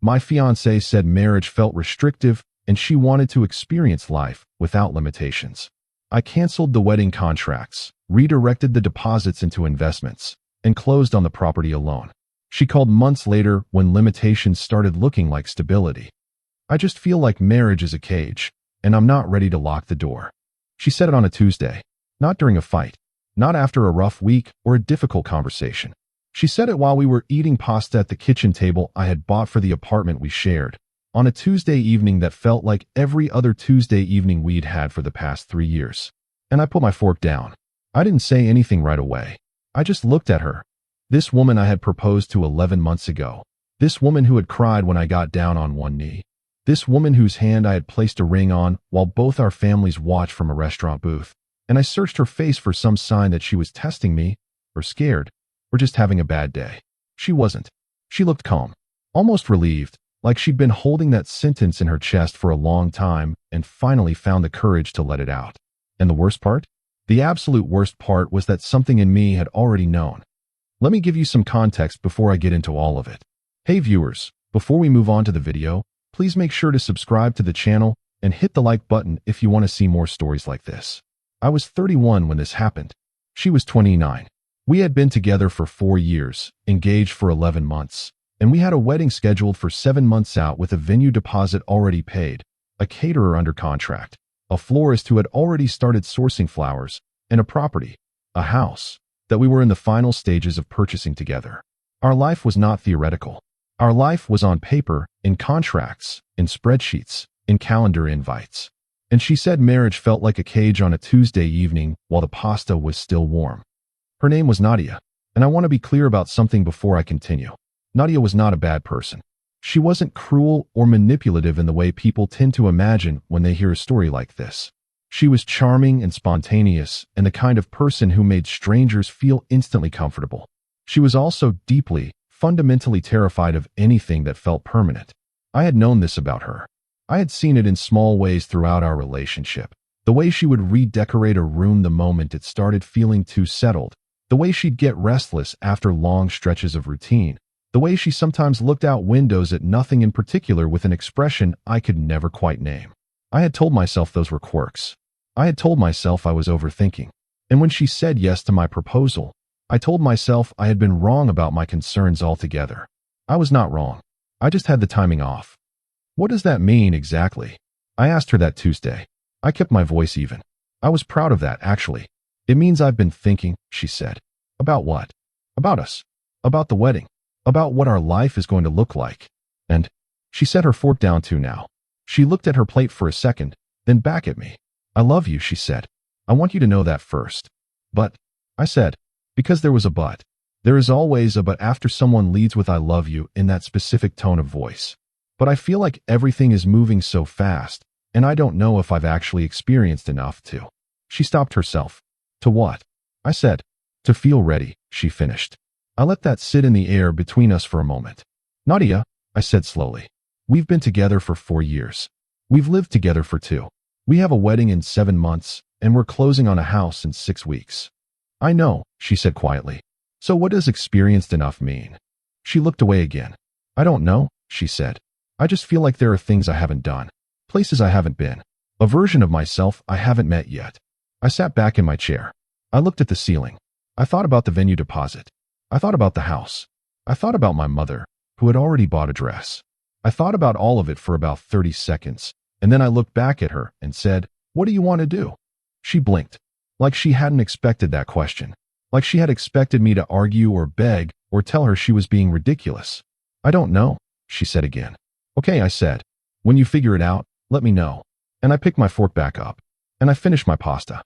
My fiancée said marriage felt restrictive and she wanted to experience life without limitations. I canceled the wedding contracts, redirected the deposits into investments, and closed on the property alone. She called months later when limitations started looking like stability. I just feel like marriage is a cage, and I'm not ready to lock the door. She said it on a Tuesday, not during a fight, not after a rough week or a difficult conversation. She said it while we were eating pasta at the kitchen table I had bought for the apartment we shared, on a Tuesday evening that felt like every other Tuesday evening we'd had for the past 3 years. And I put my fork down. I didn't say anything right away. I just looked at her. This woman I had proposed to 11 months ago. This woman who had cried when I got down on one knee. This woman whose hand I had placed a ring on while both our families watched from a restaurant booth. And I searched her face for some sign that she was testing me, or scared, or just having a bad day. She wasn't. She looked calm, almost relieved, like she'd been holding that sentence in her chest for a long time and finally found the courage to let it out. And the worst part? The absolute worst part was that something in me had already known. Let me give you some context before I get into all of it. Hey viewers, before we move on to the video, please make sure to subscribe to the channel and hit the like button if you want to see more stories like this. I was 31 when this happened. She was 29. We had been together for 4 years, engaged for 11 months, and we had a wedding scheduled for 7 months out with a venue deposit already paid, a caterer under contract, a florist who had already started sourcing flowers, and a property, a house, that we were in the final stages of purchasing together. Our life was not theoretical. Our life was on paper, in contracts, in spreadsheets, in calendar invites. And she said marriage felt like a cage on a Tuesday evening while the pasta was still warm. Her name was Nadia, and I want to be clear about something before I continue. Nadia was not a bad person. She wasn't cruel or manipulative in the way people tend to imagine when they hear a story like this. She was charming and spontaneous and the kind of person who made strangers feel instantly comfortable. She was also deeply, fundamentally terrified of anything that felt permanent. I had known this about her. I had seen it in small ways throughout our relationship. The way she would redecorate a room the moment it started feeling too settled. The way she'd get restless after long stretches of routine. The way she sometimes looked out windows at nothing in particular with an expression I could never quite name. I had told myself those were quirks. I had told myself I was overthinking. And when she said yes to my proposal, I told myself I had been wrong about my concerns altogether. I was not wrong. I just had the timing off. What does that mean exactly? I asked her that Tuesday. I kept my voice even. I was proud of that, actually. It means I've been thinking, she said. About what? About us. About the wedding. About what our life is going to look like. And she set her fork down too now. She looked at her plate for a second, then back at me. I love you, she said. I want you to know that first. But, I said, because there was a but. There is always a but after someone leads with I love you in that specific tone of voice. But I feel like everything is moving so fast, and I don't know if I've actually experienced enough to. She stopped herself. To what? I said. To feel ready, she finished. I let that sit in the air between us for a moment. Nadia, I said slowly. We've been together for 4 years. We've lived together for 2. We have a wedding in 7 months, and we're closing on a house in 6 weeks. I know, she said quietly. So what does experienced enough mean? She looked away again. I don't know, she said. I just feel like there are things I haven't done. Places I haven't been. A version of myself I haven't met yet. I sat back in my chair. I looked at the ceiling. I thought about the venue deposit. I thought about the house. I thought about my mother, who had already bought a dress. I thought about all of it for about 30 seconds, and then I looked back at her and said, "What do you want to do?" She blinked, like she hadn't expected that question, like she had expected me to argue or beg or tell her she was being ridiculous. "I don't know," she said again. "Okay," I said. "When you figure it out, let me know." And I picked my fork back up, and I finished my pasta.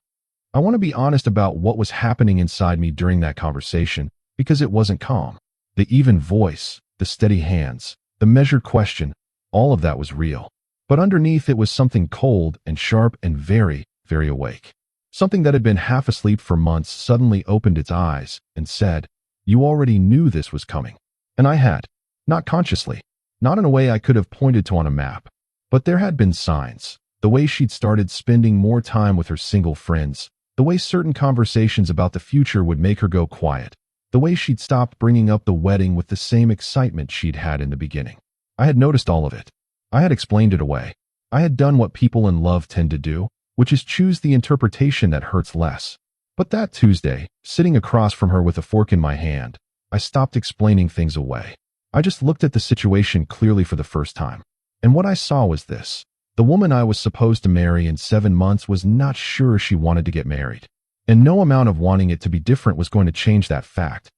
I want to be honest about what was happening inside me during that conversation, because it wasn't calm. The even voice, the steady hands, the measured question, all of that was real. But underneath it was something cold and sharp and very, very awake. Something that had been half asleep for months suddenly opened its eyes and said, "You already knew this was coming." And I had. Not consciously. Not in a way I could have pointed to on a map. But there had been signs. The way she'd started spending more time with her single friends. The way certain conversations about the future would make her go quiet. The way she'd stopped bringing up the wedding with the same excitement she'd had in the beginning. I had noticed all of it. I had explained it away. I had done what people in love tend to do, which is choose the interpretation that hurts less. But that Tuesday, sitting across from her with a fork in my hand, I stopped explaining things away. I just looked at the situation clearly for the first time. And what I saw was this. The woman I was supposed to marry in 7 months was not sure she wanted to get married. And no amount of wanting it to be different was going to change that fact.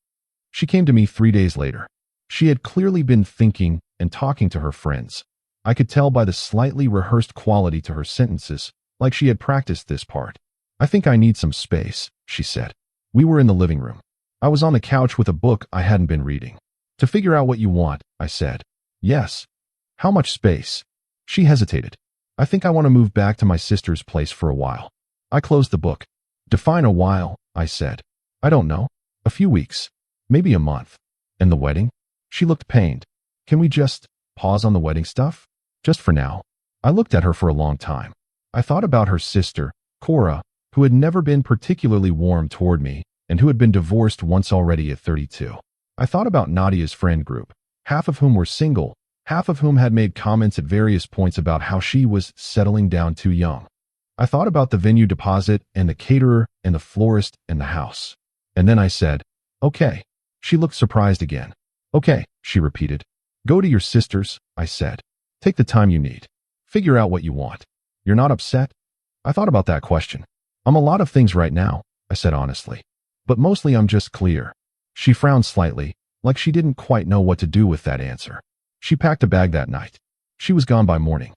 She came to me 3 days later. She had clearly been thinking and talking to her friends. I could tell by the slightly rehearsed quality to her sentences, like she had practiced this part. "I think I need some space," she said. We were in the living room. I was on the couch with a book I hadn't been reading. "To figure out what you want," I said. "Yes." "How much space?" She hesitated. "I think I want to move back to my sister's place for a while." I closed the book. "Define a while," I said. "I don't know. A few weeks. Maybe a month." "And the wedding?" She looked pained. "Can we just pause on the wedding stuff? Just for now?" I looked at her for a long time. I thought about her sister, Cora, who had never been particularly warm toward me and who had been divorced once already at 32. I thought about Nadia's friend group, half of whom were single, half of whom had made comments at various points about how she was settling down too young. I thought about the venue deposit and the caterer and the florist and the house. And then I said, "Okay." She looked surprised again. "Okay," she repeated. "Go to your sister's," I said. "Take the time you need. Figure out what you want. You're not upset?" I thought about that question. "I'm a lot of things right now," I said honestly. "But mostly I'm just clear." She frowned slightly, like she didn't quite know what to do with that answer. She packed a bag that night. She was gone by morning.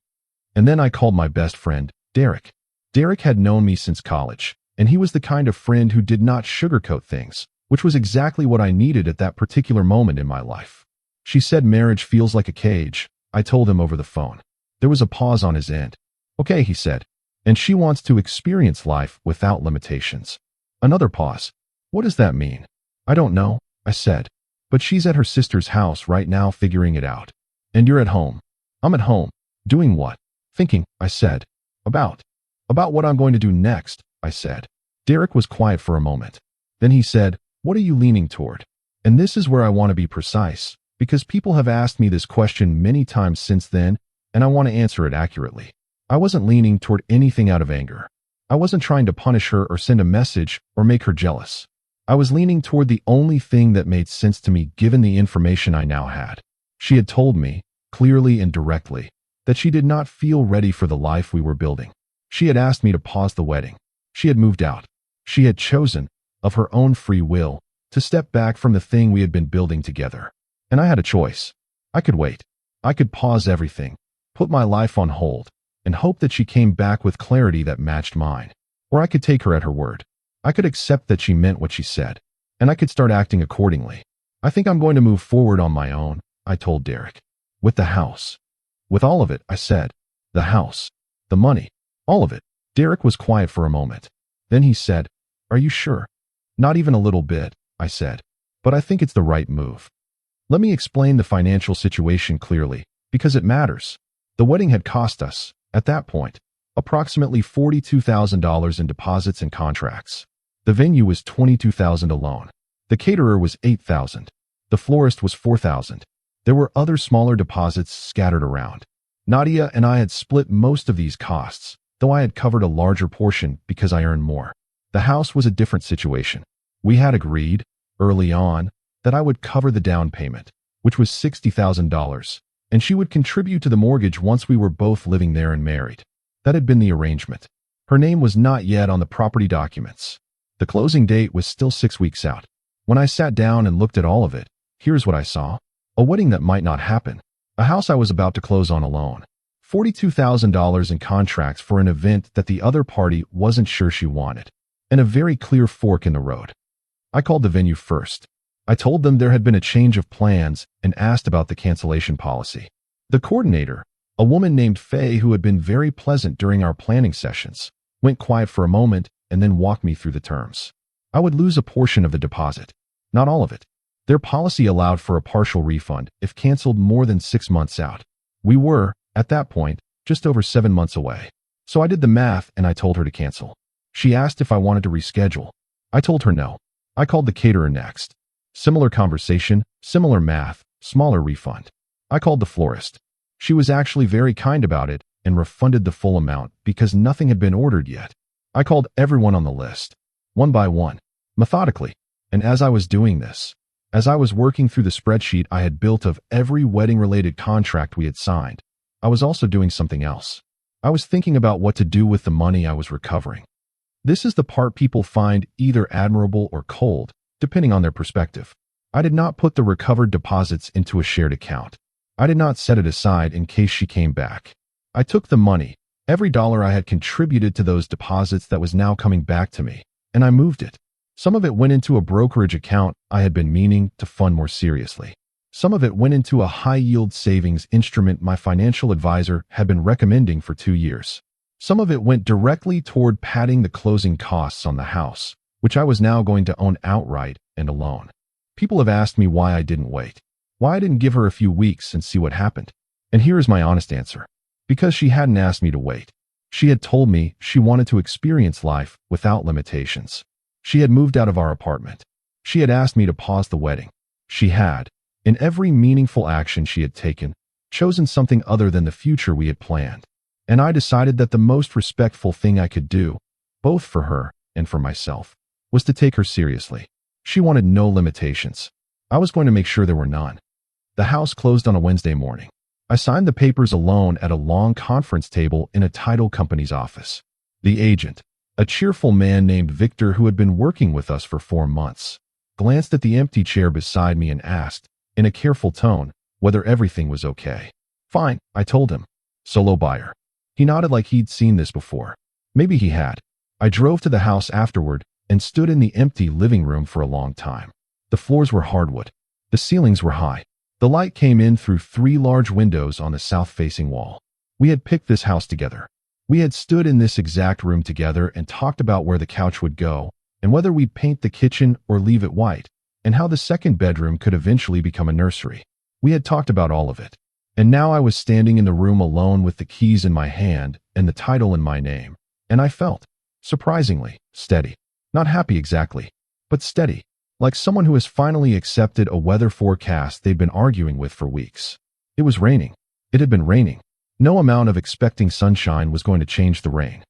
And then I called my best friend, Derek. Derek had known me since college, and he was the kind of friend who did not sugarcoat things, which was exactly what I needed at that particular moment in my life. "She said marriage feels like a cage," I told him over the phone. There was a pause on his end. "Okay," he said. "And she wants to experience life without limitations." Another pause. "What does that mean?" "I don't know," I said. "But she's at her sister's house right now figuring it out. And you're at home." "I'm at home." "Doing what?" "Thinking," I said. About what I'm going to do next," I said. Derek was quiet for a moment. Then he said, "What are you leaning toward?" And this is where I want to be precise, because people have asked me this question many times since then, and I want to answer it accurately. I wasn't leaning toward anything out of anger. I wasn't trying to punish her or send a message or make her jealous. I was leaning toward the only thing that made sense to me given the information I now had. She had told me, clearly and directly, that she did not feel ready for the life we were building. She had asked me to pause the wedding. She had moved out. She had chosen, of her own free will, to step back from the thing we had been building together. And I had a choice. I could wait. I could pause everything, put my life on hold, and hope that she came back with clarity that matched mine. Or I could take her at her word. I could accept that she meant what she said, and I could start acting accordingly. "I think I'm going to move forward on my own," I told Derek. "With the house." "With all of it," I said. "The house. The money. All of it." Derek was quiet for a moment. Then he said, "Are you sure?" "Not even a little bit," I said. "But I think it's the right move." Let me explain the financial situation clearly, because it matters. The wedding had cost us, at that point, approximately $42,000 in deposits and contracts. The venue was $22,000 alone. The caterer was $8,000. The florist was $4,000. There were other smaller deposits scattered around. Nadia and I had split most of these costs, though I had covered a larger portion because I earned more. The house was a different situation. We had agreed, early on, that I would cover the down payment, which was $60,000, and she would contribute to the mortgage once we were both living there and married. That had been the arrangement. Her name was not yet on the property documents. The closing date was still 6 weeks out. When I sat down and looked at all of it, here's what I saw. A wedding that might not happen. A house I was about to close on alone. $42,000 in contracts for an event that the other party wasn't sure she wanted. And a very clear fork in the road. I called the venue first. I told them there had been a change of plans and asked about the cancellation policy. The coordinator, a woman named Faye who had been very pleasant during our planning sessions, went quiet for a moment and then walked me through the terms. I would lose a portion of the deposit, not all of it. Their policy allowed for a partial refund if canceled more than 6 months out. We were, at that point, just over 7 months away. So I did the math and I told her to cancel. She asked if I wanted to reschedule. I told her no. I called the caterer next. Similar conversation, similar math, smaller refund. I called the florist. She was actually very kind about it and refunded the full amount because nothing had been ordered yet. I called everyone on the list, one by one, methodically, and as I was doing this, as I was working through the spreadsheet I had built of every wedding-related contract we had signed, I was also doing something else. I was thinking about what to do with the money I was recovering. This is the part people find either admirable or cold, depending on their perspective. I did not put the recovered deposits into a shared account. I did not set it aside in case she came back. I took the money, every dollar I had contributed to those deposits that was now coming back to me, and I moved it. Some of it went into a brokerage account I had been meaning to fund more seriously. Some of it went into a high-yield savings instrument my financial advisor had been recommending for 2 years. Some of it went directly toward padding the closing costs on the house, which I was now going to own outright and alone. People have asked me why I didn't wait, why I didn't give her a few weeks and see what happened. And here is my honest answer. Because she hadn't asked me to wait. She had told me she wanted to experience life without limitations. She had moved out of our apartment. She had asked me to pause the wedding. She had, in every meaningful action she had taken, chosen something other than the future we had planned. And I decided that the most respectful thing I could do, both for her and for myself, was to take her seriously. She wanted no limitations. I was going to make sure there were none. The house closed on a Wednesday morning. I signed the papers alone at a long conference table in a title company's office. The agent, a cheerful man named Victor who had been working with us for 4 months, glanced at the empty chair beside me and asked, in a careful tone, whether everything was okay. Fine, I told him. Solo buyer. He nodded like he'd seen this before. Maybe he had. I drove to the house afterward and stood in the empty living room for a long time. The floors were hardwood. The ceilings were high. The light came in through 3 large windows on the south-facing wall. We had picked this house together. We had stood in this exact room together and talked about where the couch would go, and whether we'd paint the kitchen or leave it white, and how the second bedroom could eventually become a nursery. We had talked about all of it. And now I was standing in the room alone with the keys in my hand and the title in my name, and I felt, surprisingly, steady. Not happy exactly, but steady. Like someone who has finally accepted a weather forecast they'd been arguing with for weeks. It was raining. It had been raining. No amount of expecting sunshine was going to change the rain.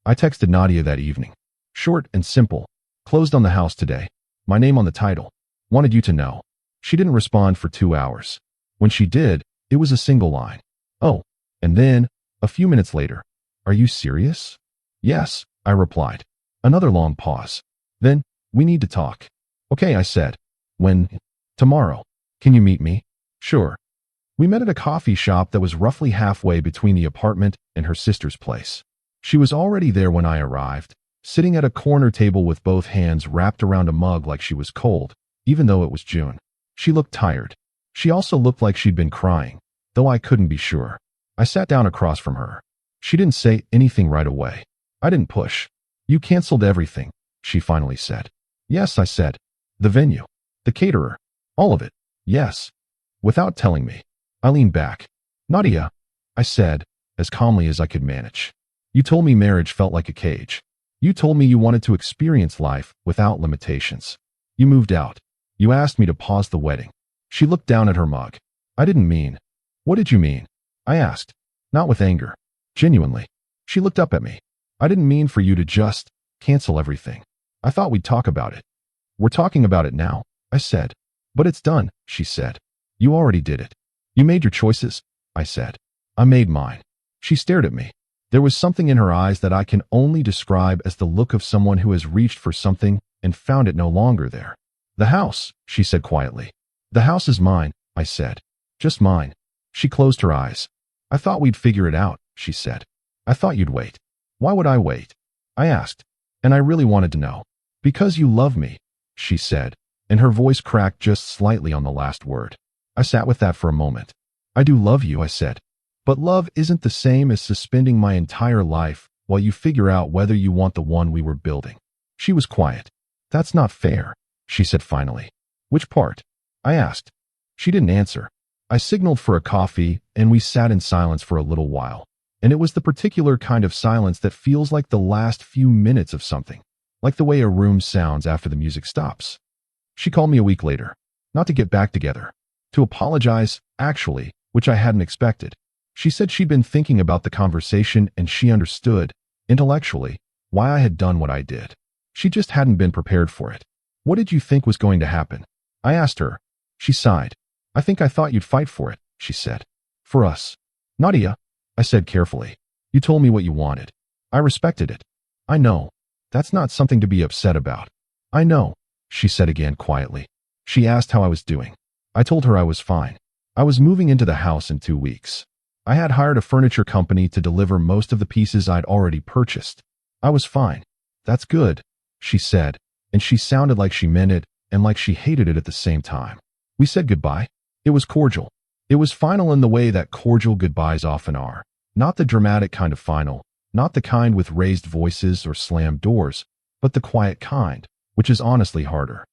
I texted Nadia that evening. Short and simple. Closed on the house today. My name on the title. Wanted you to know. She didn't respond for 2 hours. When she did, it was a single line. Oh, and then, a few minutes later, are you serious? Yes, I replied. Another long pause. Then, we need to talk. Okay, I said. When? Tomorrow. Can you meet me? Sure. We met at a coffee shop that was roughly halfway between the apartment and her sister's place. She was already there when I arrived, sitting at a corner table with both hands wrapped around a mug like she was cold, even though it was June. She looked tired. She also looked like she'd been crying, though I couldn't be sure. I sat down across from her. She didn't say anything right away. I didn't push. You canceled everything, she finally said. Yes, I said. The venue. The caterer. All of it. Yes. Without telling me. I leaned back. Nadia, I said, as calmly as I could manage. You told me marriage felt like a cage. You told me you wanted to experience life without limitations. You moved out. You asked me to pause the wedding. She looked down at her mug. I didn't mean. What did you mean? I asked. Not with anger. Genuinely. She looked up at me. I didn't mean for you to just cancel everything. I thought we'd talk about it. We're talking about it now, I said. But it's done, she said. You already did it. You made your choices, I said. I made mine. She stared at me. There was something in her eyes that I can only describe as the look of someone who has reached for something and found it no longer there. The house, she said quietly. The house is mine, I said. Just mine. She closed her eyes. I thought we'd figure it out, she said. I thought you'd wait. Why would I wait? I asked. And I really wanted to know. Because you love me, she said, and her voice cracked just slightly on the last word. I sat with that for a moment. I do love you, I said. But love isn't the same as suspending my entire life while you figure out whether you want the one we were building. She was quiet. That's not fair, she said finally. Which part? I asked. She didn't answer. I signaled for a coffee, and we sat in silence for a little while. And it was the particular kind of silence that feels like the last few minutes of something, like the way a room sounds after the music stops. She called me a week later, not to get back together, to apologize, actually, which I hadn't expected. She said she'd been thinking about the conversation and she understood, intellectually, why I had done what I did. She just hadn't been prepared for it. What did you think was going to happen? I asked her. She sighed. I think I thought you'd fight for it, she said. For us. Nadia, I said carefully. You told me what you wanted. I respected it. I know. That's not something to be upset about. I know, she said again quietly. She asked how I was doing. I told her I was fine. I was moving into the house in 2 weeks. I had hired a furniture company to deliver most of the pieces I'd already purchased. I was fine. That's good, she said, and she sounded like she meant it and like she hated it at the same time. We said goodbye. It was cordial. It was final in the way that cordial goodbyes often are. Not the dramatic kind of final, not the kind with raised voices or slammed doors, but the quiet kind, which is honestly harder.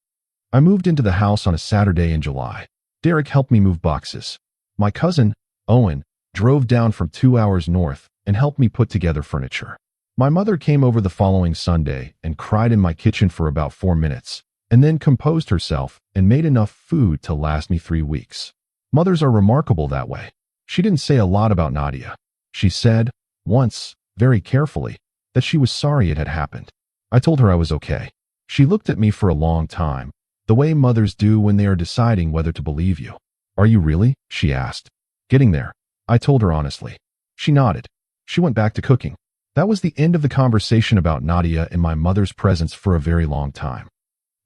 I moved into the house on a Saturday in July. Derek helped me move boxes. My cousin, Owen, drove down from 2 hours north and helped me put together furniture. My mother came over the following Sunday and cried in my kitchen for about 4 minutes, and then composed herself and made enough food to last me 3 weeks. Mothers are remarkable that way. She didn't say a lot about Nadia. She said, once, very carefully, that she was sorry it had happened. I told her I was okay. She looked at me for a long time, the way mothers do when they are deciding whether to believe you. Are you really? She asked. Getting there. I told her honestly. She nodded. She went back to cooking. That was the end of the conversation about Nadia in my mother's presence for a very long time.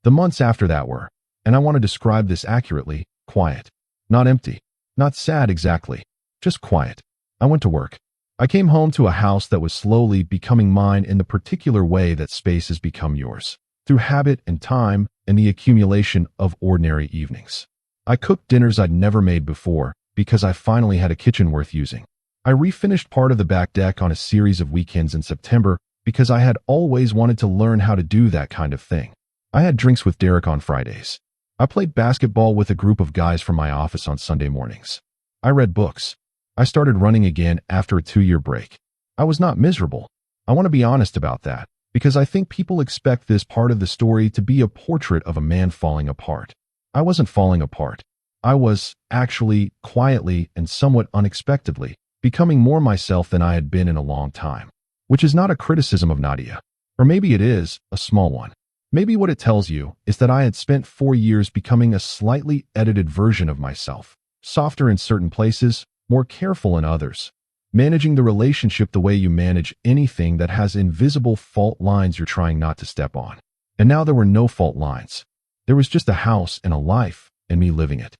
The months after that were, and I want to describe this accurately, quiet. Not empty. Not sad exactly. Just quiet. I went to work. I came home to a house that was slowly becoming mine in the particular way that space has become yours, through habit and time and the accumulation of ordinary evenings. I cooked dinners I'd never made before because I finally had a kitchen worth using. I refinished part of the back deck on a series of weekends in September because I had always wanted to learn how to do that kind of thing. I had drinks with Derek on Fridays. I played basketball with a group of guys from my office on Sunday mornings. I read books. I started running again after a 2-year break. I was not miserable. I want to be honest about that, because I think people expect this part of the story to be a portrait of a man falling apart. I wasn't falling apart. I was, actually, quietly and somewhat unexpectedly, becoming more myself than I had been in a long time. Which is not a criticism of Nadia. Or maybe it is, a small one. Maybe what it tells you is that I had spent 4 years becoming a slightly edited version of myself, softer in certain places, more careful in others, managing the relationship the way you manage anything that has invisible fault lines you're trying not to step on. And now there were no fault lines. There was just a house and a life, and me living it.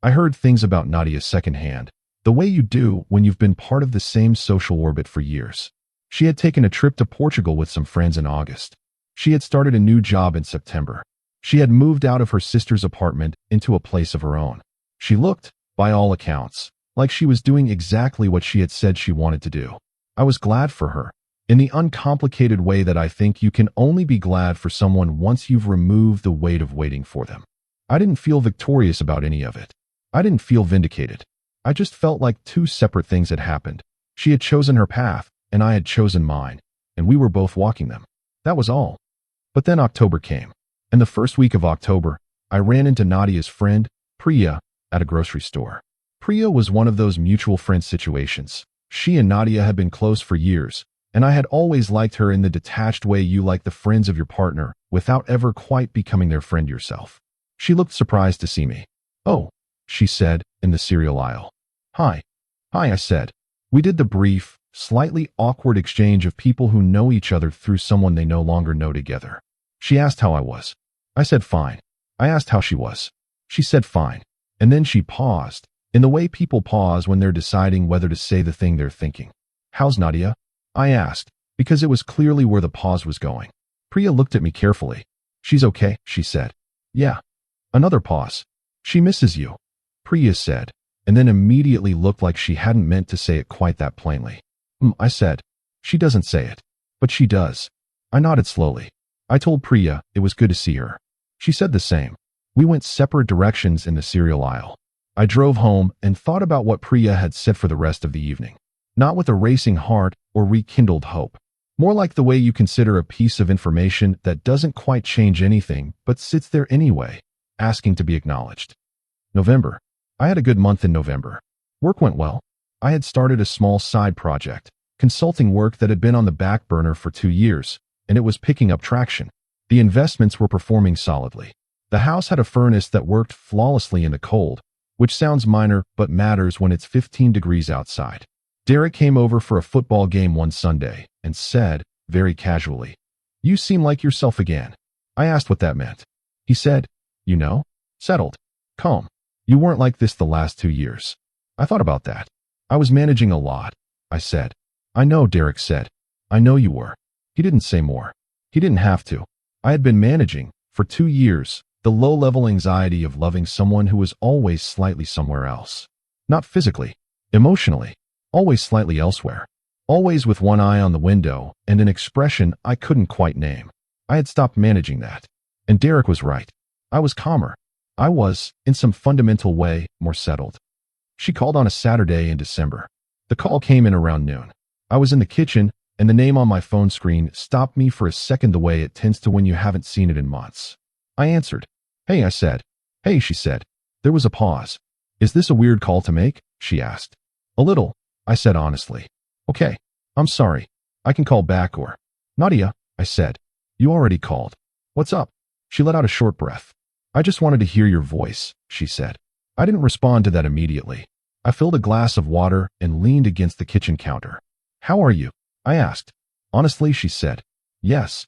I heard things about Nadia secondhand, the way you do when you've been part of the same social orbit for years. She had taken a trip to Portugal with some friends in August. She had started a new job in September. She had moved out of her sister's apartment into a place of her own. She looked, by all accounts, like she was doing exactly what she had said she wanted to do. I was glad for her, in the uncomplicated way that I think you can only be glad for someone once you've removed the weight of waiting for them. I didn't feel victorious about any of it. I didn't feel vindicated. I just felt like two separate things had happened. She had chosen her path, and I had chosen mine, and we were both walking them. That was all. But then October came, and the first week of October, I ran into Nadia's friend, Priya, at a grocery store. Priya was one of those mutual friend situations. She and Nadia had been close for years, and I had always liked her in the detached way you like the friends of your partner, without ever quite becoming their friend yourself. She looked surprised to see me. "Oh," she said, in the cereal aisle. "Hi." "Hi," I said. We did the brief, slightly awkward exchange of people who know each other through someone they no longer know together. She asked how I was. I said fine. I asked how she was. She said fine. And then she paused, in the way people pause when they're deciding whether to say the thing they're thinking. "How's Nadia?" I asked, because it was clearly where the pause was going. Priya looked at me carefully. "She's okay," she said. "Yeah." Another pause. "She misses you," Priya said, and then immediately looked like she hadn't meant to say it quite that plainly. I said. "She doesn't say it, but she does." I nodded slowly. I told Priya it was good to see her. She said the same. We went separate directions in the cereal aisle. I drove home and thought about what Priya had said for the rest of the evening. Not with a racing heart or rekindled hope. More like the way you consider a piece of information that doesn't quite change anything but sits there anyway, asking to be acknowledged. November. I had a good month in November. Work went well. I had started a small side project, consulting work that had been on the back burner for 2 years, and it was picking up traction. The investments were performing solidly. The house had a furnace that worked flawlessly in the cold, which sounds minor but matters when it's 15 degrees outside. Derek came over for a football game one Sunday and said, very casually, "You seem like yourself again." I asked what that meant. He said, "You know, settled, calm. You weren't like this the last 2 years." I thought about that. "I was managing a lot," I said. "I know," Derek said. "I know you were." He didn't say more. He didn't have to. I had been managing, for 2 years, the low-level anxiety of loving someone who was always slightly somewhere else. Not physically, emotionally, always slightly elsewhere. Always with one eye on the window and an expression I couldn't quite name. I had stopped managing that. And Derek was right. I was calmer. I was, in some fundamental way, more settled. She called on a Saturday in December. The call came in around noon. I was in the kitchen, and the name on my phone screen stopped me for a second the way it tends to when you haven't seen it in months. I answered. "Hey," I said. "Hey," she said. There was a pause. "Is this a weird call to make?" she asked. "A little," I said honestly. "Okay, I'm sorry. I can call back or—" "Nadia," I said. "You already called. What's up?" She let out a short breath. "I just wanted to hear your voice," she said. I didn't respond to that immediately. I filled a glass of water and leaned against the kitchen counter. "How are you?" I asked. "Honestly," she said. "Yes."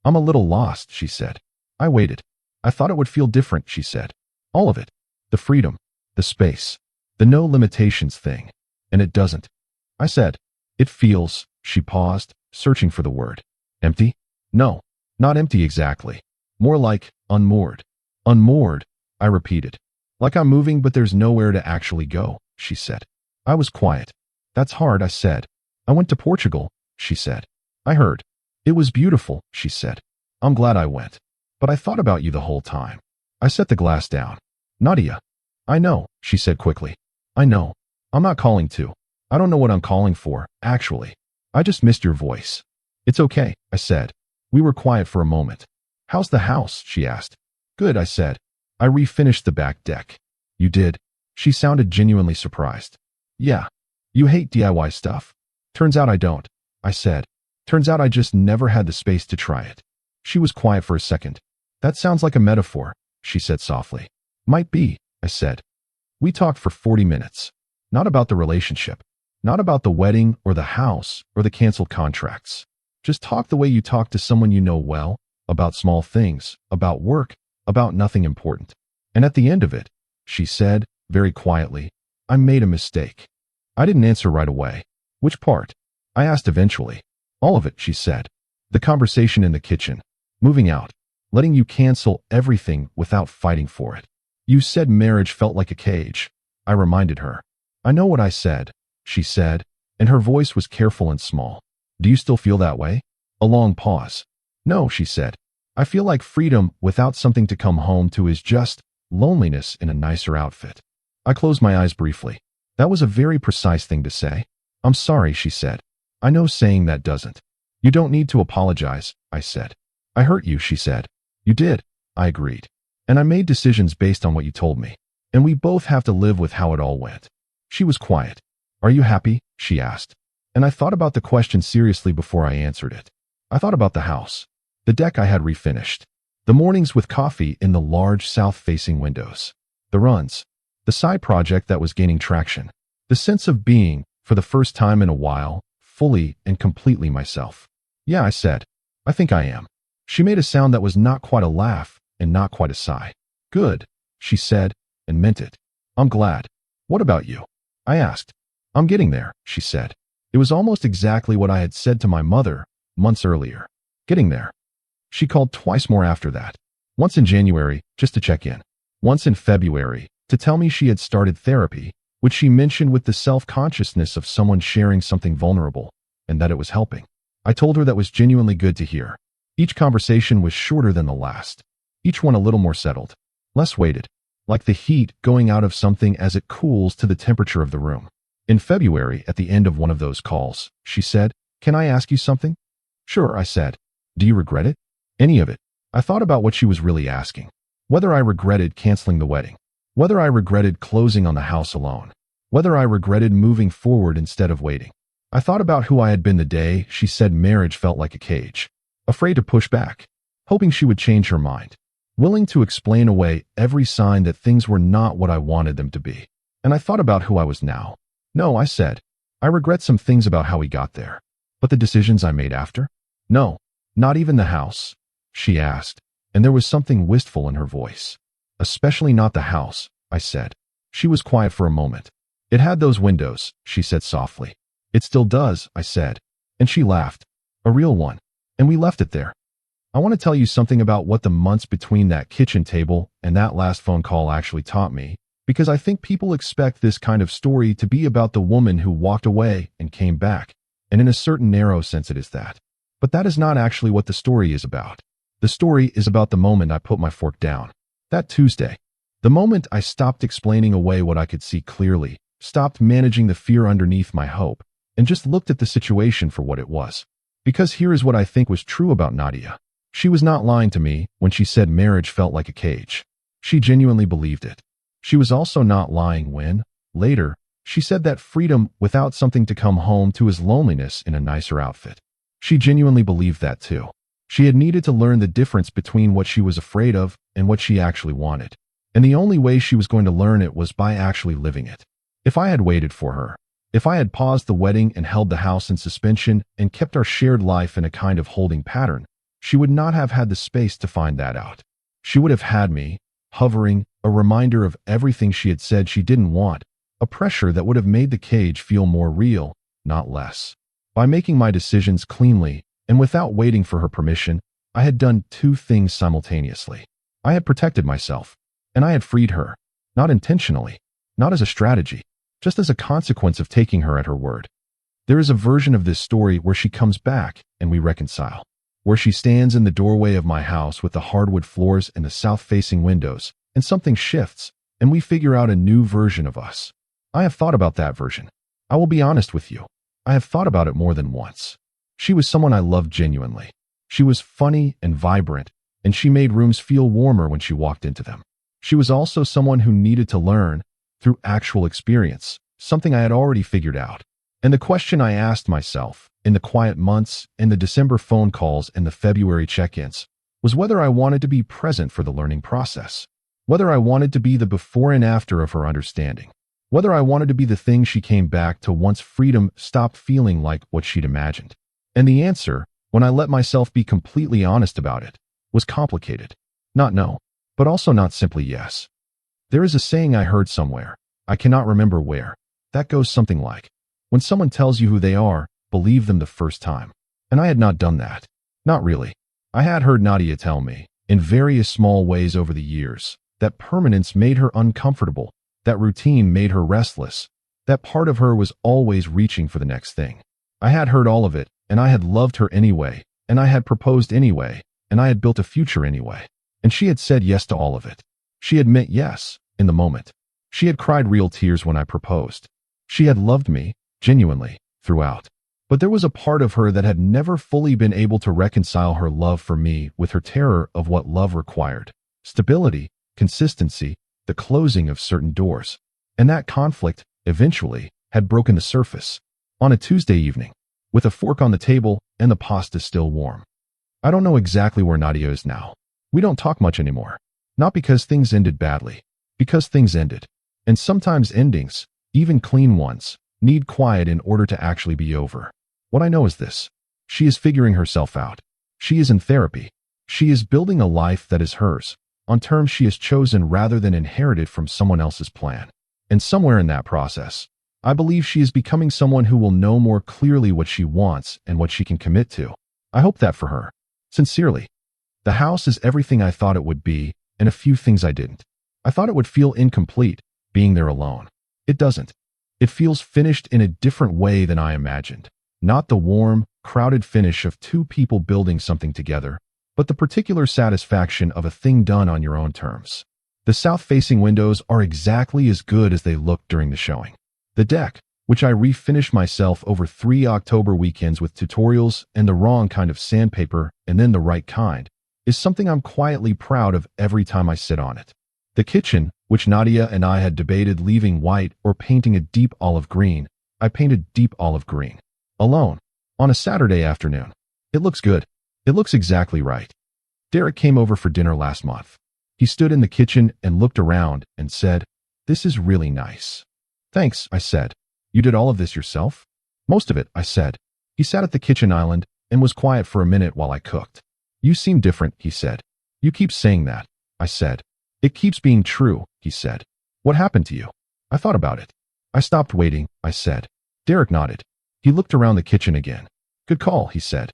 "I'm a little lost," she said. I waited. "I thought it would feel different," she said. "All of it. The freedom. The space. The no limitations thing. And it doesn't." I said. "It feels—" She paused, searching for the word. "Empty?" "No. Not empty exactly. More like unmoored." "Unmoored," I repeated. "Like I'm moving but there's nowhere to actually go," she said. I was quiet. "That's hard," I said. "I went to Portugal," she said. I heard. "It was beautiful," she said. "I'm glad I went. But I thought about you the whole time." I set the glass down. "Nadia." "I know," she said quickly. "I know. I'm not calling to. I don't know what I'm calling for, actually. I just missed your voice." "It's okay," I said. We were quiet for a moment. "How's the house?" she asked. "Good," I said. "I refinished the back deck." "You did?" She sounded genuinely surprised. "Yeah. You hate DIY stuff." "Turns out I don't," I said. "Turns out I just never had the space to try it." She was quiet for a second. "That sounds like a metaphor," she said softly. "Might be," I said. We talked for 40 minutes. Not about the relationship. Not about the wedding or the house or the canceled contracts. Just talk the way you talk to someone you know well, about small things, about work, about nothing important. And at the end of it, she said, very quietly, "I made a mistake." I didn't answer right away. "Which part?" I asked eventually. "All of it," she said. "The conversation in the kitchen. Moving out. Letting you cancel everything without fighting for it. You said marriage felt like a cage." I reminded her. "I know what I said," she said, and her voice was careful and small. "Do you still feel that way?" A long pause. "No," she said. "I feel like freedom without something to come home to is just loneliness in a nicer outfit." I closed my eyes briefly. That was a very precise thing to say. "I'm sorry," she said. "I know saying that doesn't." "You don't need to apologize," I said. "I hurt you," she said. "You did," I agreed. "And I made decisions based on what you told me. And we both have to live with how it all went." She was quiet. "Are you happy?" she asked. And I thought about the question seriously before I answered it. I thought about the house. The deck I had refinished. The mornings with coffee in the large south-facing windows. The runs. The side project that was gaining traction. The sense of being, for the first time in a while, fully and completely myself. "Yeah," I said. "I think I am." She made a sound that was not quite a laugh and not quite a sigh. "Good," she said, and meant it. "I'm glad. What about you?" I asked. "I'm getting there," she said. It was almost exactly what I had said to my mother months earlier. Getting there. She called twice more after that. Once in January, just to check in. Once in February, to tell me she had started therapy, which she mentioned with the self-consciousness of someone sharing something vulnerable, and that it was helping. I told her that was genuinely good to hear. Each conversation was shorter than the last. Each one a little more settled. Less weighted. Like the heat going out of something as it cools to the temperature of the room. In February, at the end of one of those calls, she said, "Can I ask you something?" "Sure," I said. "Do you regret it?" "Any of it." I thought about what she was really asking. Whether I regretted canceling the wedding. Whether I regretted closing on the house alone. whether I regretted moving forward instead of waiting. I thought about who I had been the day she said marriage felt like a cage, afraid to push back, hoping she would change her mind, willing to explain away every sign that things were not what I wanted them to be. And I thought about who I was now. No, I said, I regret some things about how we got there. But the decisions I made after? No, not even the house, she asked, and there was something wistful in her voice. Especially not the house, I said. She was quiet for a moment. It had those windows, she said softly. It still does, I said. And she laughed. A real one. And we left it there. I want to tell you something about what the months between that kitchen table and that last phone call actually taught me, because I think people expect this kind of story to be about the woman who walked away and came back, and in a certain narrow sense it is that. But that is not actually what the story is about. The story is about the moment I put my fork down. That Tuesday. The moment I stopped explaining away what I could see clearly, stopped managing the fear underneath my hope, and just looked at the situation for what it was. Because here is what I think was true about Nadia. She was not lying to me when she said marriage felt like a cage. She genuinely believed it. She was also not lying when, later, she said that freedom without something to come home to is loneliness in a nicer outfit. She genuinely believed that too. She had needed to learn the difference between what she was afraid of and what she actually wanted. And the only way she was going to learn it was by actually living it. If I had waited for her, if I had paused the wedding and held the house in suspension and kept our shared life in a kind of holding pattern, she would not have had the space to find that out. She would have had me, hovering, a reminder of everything she had said she didn't want, a pressure that would have made the cage feel more real, not less. By making my decisions cleanly, and without waiting for her permission, I had done two things simultaneously. I had protected myself, and I had freed her, not intentionally, not as a strategy, just as a consequence of taking her at her word. There is a version of this story where she comes back and we reconcile, where she stands in the doorway of my house with the hardwood floors and the south-facing windows, and something shifts, and we figure out a new version of us. I have thought about that version. I will be honest with you. I have thought about it more than once. She was someone I loved genuinely. She was funny and vibrant, and she made rooms feel warmer when she walked into them. She was also someone who needed to learn, through actual experience, something I had already figured out. And the question I asked myself, in the quiet months, in the December phone calls and the February check-ins, was whether I wanted to be present for the learning process, whether I wanted to be the before and after of her understanding, whether I wanted to be the thing she came back to once freedom stopped feeling like what she'd imagined. And the answer, when I let myself be completely honest about it, was complicated. Not no, but also not simply yes. There is a saying I heard somewhere, I cannot remember where, that goes something like, when someone tells you who they are, believe them the first time. And I had not done that. Not really. I had heard Nadia tell me, in various small ways over the years, that permanence made her uncomfortable, that routine made her restless, that part of her was always reaching for the next thing. I had heard all of it, and I had loved her anyway, and I had proposed anyway, and I had built a future anyway. And she had said yes to all of it. She had meant yes, in the moment. She had cried real tears when I proposed. She had loved me, genuinely, throughout. But there was a part of her that had never fully been able to reconcile her love for me with her terror of what love required. Stability, consistency, the closing of certain doors. And that conflict, eventually, had broken the surface. On a Tuesday evening, with a fork on the table and the pasta still warm. I don't know exactly where Nadia is now. We don't talk much anymore. Not because things ended badly, because things ended. And sometimes endings, even clean ones, need quiet in order to actually be over. What I know is this. She is figuring herself out. She is in therapy. She is building a life that is hers, on terms she has chosen rather than inherited from someone else's plan. And somewhere in that process, I believe she is becoming someone who will know more clearly what she wants and what she can commit to. I hope that for her. Sincerely. The house is everything I thought it would be, and a few things I didn't. I thought it would feel incomplete, being there alone. It doesn't. It feels finished in a different way than I imagined. Not the warm, crowded finish of two people building something together, but the particular satisfaction of a thing done on your own terms. The south-facing windows are exactly as good as they looked during the showing. The deck, which I refinished myself over 3 October weekends with tutorials and the wrong kind of sandpaper and then the right kind, is something I'm quietly proud of every time I sit on it. The kitchen, which Nadia and I had debated leaving white or painting a deep olive green, I painted deep olive green. Alone. On a Saturday afternoon. It looks good. It looks exactly right. Derek came over for dinner last month. He stood in the kitchen and looked around and said, "This is really nice." "Thanks," I said. "You did all of this yourself?" "Most of it," I said. He sat at the kitchen island and was quiet for a minute while I cooked. "You seem different," he said. "You keep saying that," I said. "It keeps being true," he said. "What happened to you?" I thought about it. "I stopped waiting," I said. Derek nodded. He looked around the kitchen again. "Good call," he said.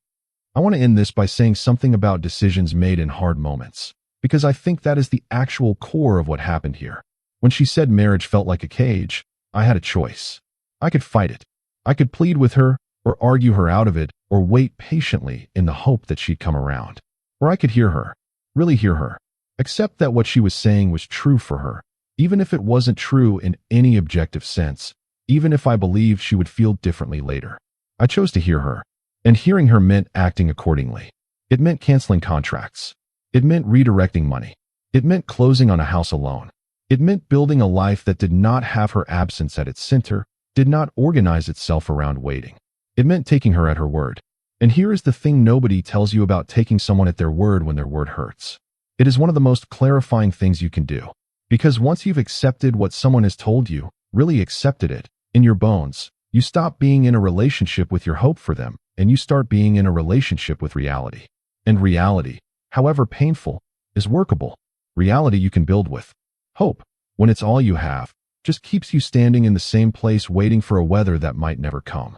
I want to end this by saying something about decisions made in hard moments, because I think that is the actual core of what happened here. When she said marriage felt like a cage, I had a choice. I could fight it. I could plead with her, or argue her out of it, or wait patiently in the hope that she'd come around. Or I could hear her, really hear her, accept that what she was saying was true for her, even if it wasn't true in any objective sense, even if I believed she would feel differently later. I chose to hear her, and hearing her meant acting accordingly. It meant canceling contracts. It meant redirecting money. It meant closing on a house alone. It meant building a life that did not have her absence at its center, did not organize itself around waiting. It meant taking her at her word. And here is the thing nobody tells you about taking someone at their word when their word hurts. It is one of the most clarifying things you can do. Because once you've accepted what someone has told you, really accepted it, in your bones, you stop being in a relationship with your hope for them, and you start being in a relationship with reality. And reality, however painful, is workable. Reality you can build with. Hope, when it's all you have, just keeps you standing in the same place waiting for a weather that might never come.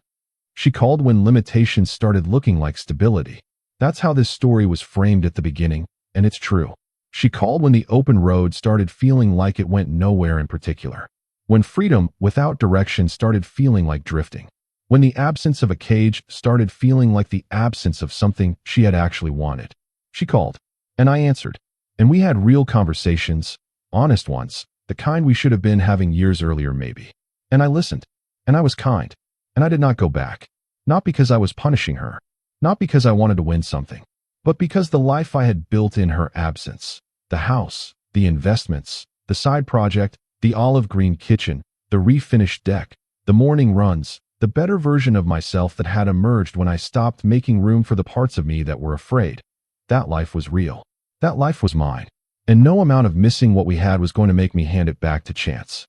She called when limitations started looking like stability. That's how this story was framed at the beginning, and it's true. She called when the open road started feeling like it went nowhere in particular. When freedom without direction started feeling like drifting. When the absence of a cage started feeling like the absence of something she had actually wanted. She called, and I answered. And we had real conversations, honest ones, the kind we should have been having years earlier maybe. And I listened, and I was kind, and I did not go back. Not because I was punishing her, not because I wanted to win something, but because the life I had built in her absence, the house, the investments, the side project, the olive green kitchen, the refinished deck, the morning runs, the better version of myself that had emerged when I stopped making room for the parts of me that were afraid. That life was real. That life was mine. And no amount of missing what we had was going to make me hand it back to chance.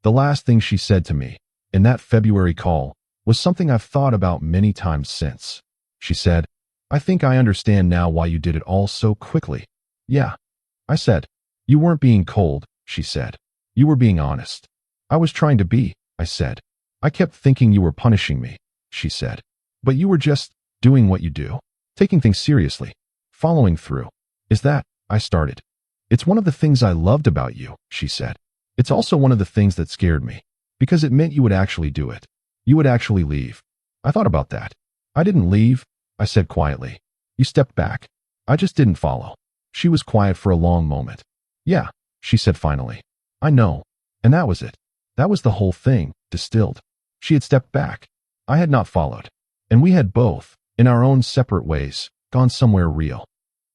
The last thing she said to me, in that February call, was something I've thought about many times since. She said, "I think I understand now why you did it all so quickly." "Yeah." I said. "You weren't being cold," she said. "You were being honest." "I was trying to be," I said. "I kept thinking you were punishing me," she said. "But you were just doing what you do, taking things seriously, following through." "Is that," I started. "It's one of the things I loved about you," she said. "It's also one of the things that scared me, because it meant you would actually do it. You would actually leave." I thought about that. "I didn't leave," I said quietly. "You stepped back. I just didn't follow." She was quiet for a long moment. "Yeah," she said finally. "I know." And that was it. That was the whole thing, distilled. She had stepped back. I had not followed. And we had both, in our own separate ways, gone somewhere real.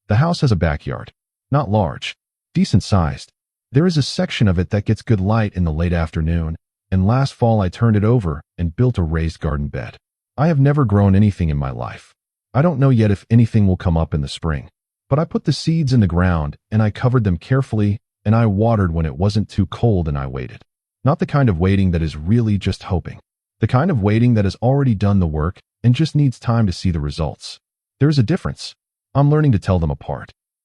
The house has a backyard. Not large. Decent sized. There is a section of it that gets good light in the late afternoon, and last fall I turned it over and built a raised garden bed. I have never grown anything in my life. I don't know yet if anything will come up in the spring. But I put the seeds in the ground, and I covered them carefully, and I watered when it wasn't too cold, and I waited. Not the kind of waiting that is really just hoping. The kind of waiting that has already done the work and just needs time to see the results. There is a difference. I'm learning to tell them apart.